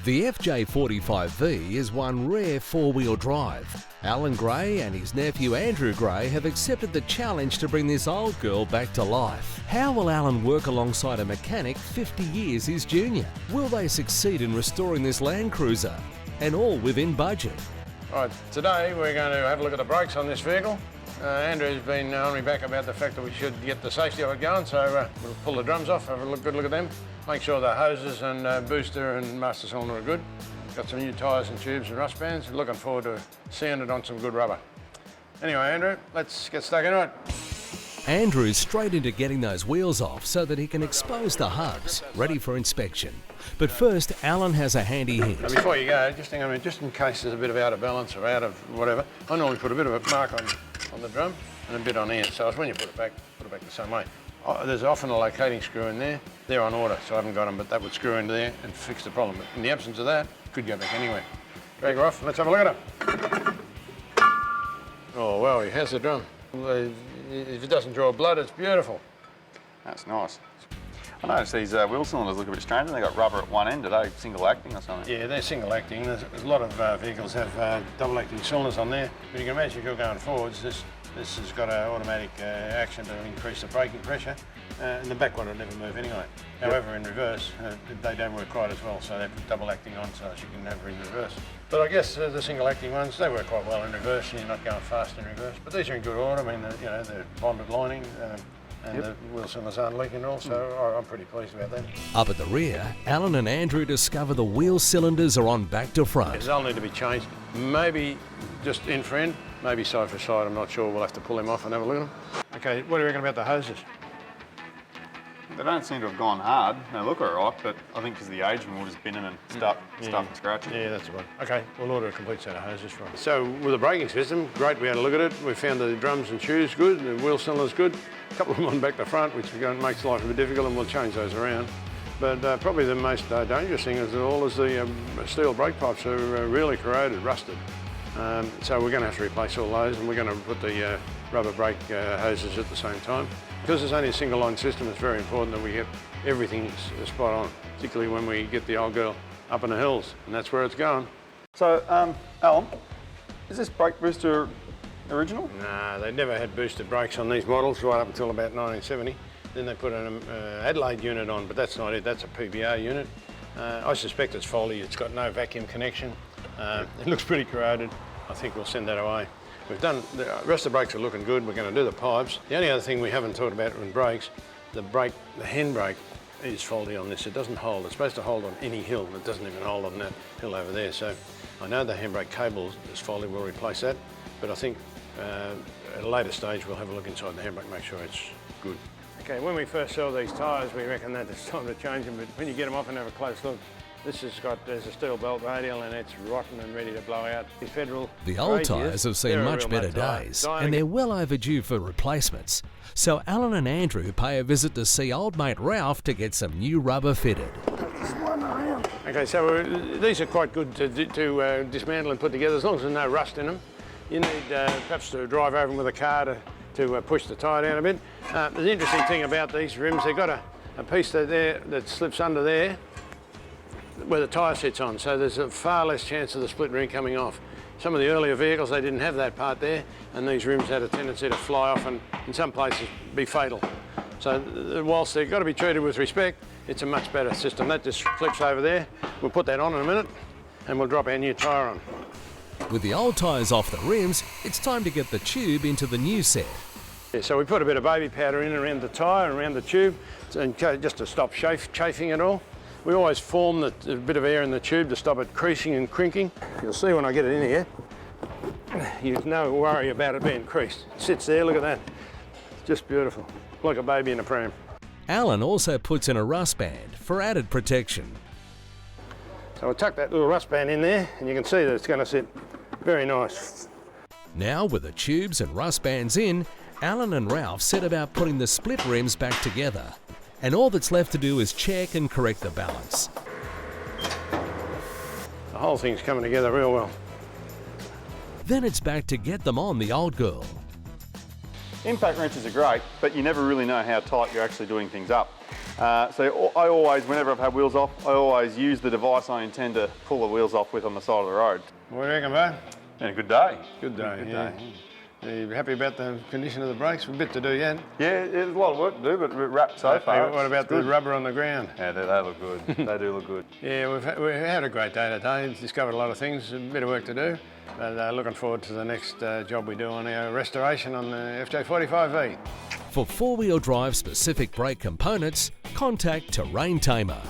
The FJ45V is one rare four-wheel drive. Alan Gray and his nephew Andrew Gray have accepted the challenge to bring this old girl back to life. How will Alan work alongside a mechanic 50 years his junior? Will they succeed in restoring this Land Cruiser? And all within budget. Right, today we're going to have a look at the brakes on this vehicle. Andrew's been on me back about the fact that we should get the safety of it going, so we'll pull the drums off, have a good look at them, make sure the hoses and booster and master cylinder are good. Got some new tyres and tubes and rust bands. Looking forward to seeing it on some good rubber. Anyway, Andrew, let's get stuck into it. Andrew's straight into getting those wheels off so that he can expose the hubs, ready for inspection. But first, Alan has a handy hint. Now before you go, just hang on a minute, just in case there's a bit of out of balance or out of whatever, I normally put a bit of a mark on the drum and a bit on here. So when you put it back the same way. There's often a locating screw in there. They're on order, so I haven't got them, but that would screw into there and fix the problem. But in the absence of that, it could go back anywhere. Drag her off, let's have a look at her. Oh, wow, he has the drum. If it doesn't draw blood, it's beautiful. That's nice. I noticed these wheel cylinders look a bit strange. They got rubber at one end. Are they single acting or something? Yeah, they're single acting. There's a lot of vehicles have double acting cylinders on there. But you can imagine if you're going forwards, this has got an automatic action to increase the braking pressure. And the back one will never move anyway. However, in reverse, they don't work quite as well, so they put double acting on so that you can have her in reverse. But I guess the single acting ones, they work quite well in reverse, and you're not going fast in reverse. But these are in good order. I mean, they're bonded lining. And the wheel cylinders aren't leaking at all, so I'm pretty pleased about that. Up at the rear, Alan and Andrew discover the wheel cylinders are on back to front. They'll need to be changed. Maybe just end for end, maybe side for side. I'm not sure. We'll have to pull them off and have a look at them. Okay, what do you reckon about the hoses? They don't seem to have gone hard. They look all right, but I think because of the age, we'll just bin them and start scratching. Yeah, that's the one. Okay, we'll order a complete set of hoses for them. So with the braking system, great, we had a look at it. We found the drums and tubes good, the wheel cylinders good. A couple of them on back to front, which makes life a bit difficult, and we'll change those around. But probably the most dangerous thing is the steel brake pipes are really corroded, rusted. So we're going to have to replace all those, and we're going to put the rubber brake hoses at the same time. Because it's only a single line system, it's very important that we get everything spot on, particularly when we get the old girl up in the hills, and that's where it's going. So, Alan, is this brake booster original? No, they never had boosted brakes on these models right up until about 1970. Then they put an Adelaide unit on, but that's not it, that's a PBR unit. I suspect it's faulty, it's got no vacuum connection. It looks pretty corroded. I think we'll send that away. We've done, the rest of the brakes are looking good. We're going to do the pipes. The only other thing we haven't talked about in brakes, the handbrake is faulty on this. It doesn't hold. It's supposed to hold on any hill. It doesn't even hold on that hill over there. So I know the handbrake cable is faulty. We'll replace that. But I think at a later stage, we'll have a look inside the handbrake, make sure it's good. Okay, when we first sell these tyres, we reckon that it's time to change them. But when you get them off and have a close look, there's a steel belt radial and it's rotten and ready to blow out. The old tyres have seen much better days and they're well overdue for replacements. So Alan and Andrew pay a visit to see old mate Ralph to get some new rubber fitted. Okay, so these are quite good to dismantle and put together as long as there's no rust in them. You need perhaps to drive over them with a car to push the tyre down a bit. The interesting thing about these rims, they've got a piece that slips under there where the tyre sits on, so there's a far less chance of the split ring coming off. Some of the earlier vehicles, they didn't have that part there, and these rims had a tendency to fly off and in some places be fatal. So whilst they've got to be treated with respect, it's a much better system. That just flips over there. We'll put that on in a minute and we'll drop our new tyre on. With the old tyres off the rims, it's time to get the tube into the new set. Yeah, so we put a bit of baby powder in around the tyre and around the tube, and just to stop chafing it all. We always form a bit of air in the tube to stop it creasing and crinking. You'll see when I get it in here, you've no worry about it being creased. It sits there, look at that. It's just beautiful, like a baby in a pram. Alan also puts in a rust band for added protection. So we'll tuck that little rust band in there, and you can see that it's going to sit very nice. Now with the tubes and rust bands in, Alan and Ralph set about putting the split rims back together. And all that's left to do is check and correct the balance. The whole thing's coming together real well. Then it's back to get them on the old girl. Impact wrenches are great, but you never really know how tight you're actually doing things up. So I always, whenever I've had wheels off, I always use the device I intend to pull the wheels off with on the side of the road. What do you reckon, Bo? And a good day. Good day, Good yeah. day. Are you happy about the condition of the brakes? A bit to do yet. Yeah, there's a lot of work to do, but we're wrapped so far. What about It's the good. rubber on the ground? Yeah, they look good. They do look good. Yeah, we've had a great day today. Discovered a lot of things, a bit of work to do. But looking forward to the next job we do on our restoration on the FJ45V. For four-wheel drive specific brake components, contact Terrain Tamer.